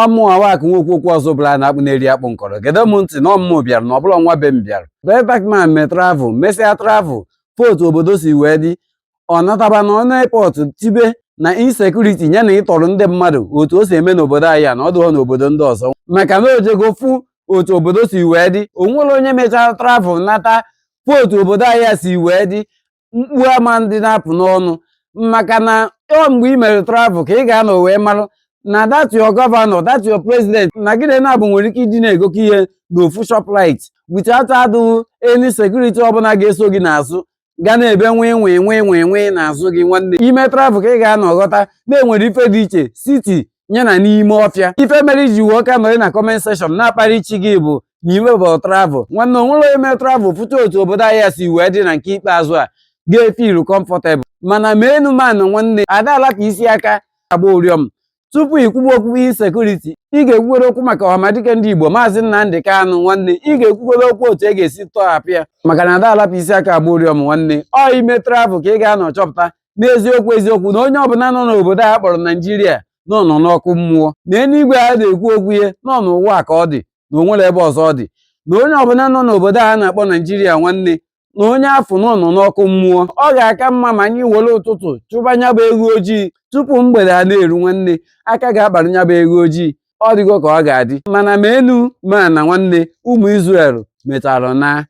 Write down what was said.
ọmụawa akụ nwokwu okwu ọzọ bụla na-akpụ na-eri akpụ nkọrọ gede m ntị na ọmụmụ bịara na ọbụla nwa be m bịara Backman me travel mesịa travel pootu obodo si wee dị ọ nataba na ọnụ airport tibe na insekuriti ya na ịtọrọ ndị mmadụ otu o si eme n'obodo anyị na ọdụghọ n'obodo ndị ọzọ maka na ojego fụ otu obodo si wee dị o nwere onye mechara travel nata pootu obodo anyị si wee dị mkpu ama ndị na-apụ n'ọnụ maka na mgbe ị mere travel ka ị ga-anọ wee marụ na that your governor, that your president na gị na-abụ nwere ike ịdị na-egoke ihe n'ofu shoplight without adụghị any security ọbụla ga-eso gị n'azụ ga na-ebe nwee n'azụ gị nwanne ime travel ka ị ga-anọ ghọta na-enwere ife dị iche siti yana n'ime ọfịa ife mere iji wee ka nọrị na comment section na-akparị chi gị bụ na iwe bụ travel nwanne onwere onye mere travel fụta otu obodo anyị si wee dị na nke ikpeazụ a ga-efilu comfortable mana mee enumanụ nwanne ada alapụ isi aka agba ụrịọm tupu ikwuba okwu insekuriti ị ga-ekwugodo okwu maka ọhamadike ndị Igbo Maazị Nnamdi Kanu nwanne ị ga-ekwugodo okwu otu e ga-esi tọhapụ ya maka na ada alapụ isi aka agba ụrịọm nwanne ọ ime travel ka ị ga-anọ chọpụta n'eziokwu eziokwu na onye ọbụla nọ n'obodo a kpọrọ Naijiria nọ n'ọkụ mmụọ na eluigwe a na-ekwu okwu ihe nọ n'ụwa ka ọ dị na onwere ebe ọzọ ọ dị na onye ọbụla nọ n'obodo a na-akpọ Naijiria nwanne na onye afọ nọ n'ọkụ mmụọ ọ ga-aka mma ma anyị were ụtụtụ chụba nya bụ ewu ojii tupu mgbede a na-eru nwanne aka ga-akpara nya bụ ewu ojii ọ dịgo ka ọ ga-adị mana ma enu ma na nwanne ụmụ Izrel mechara na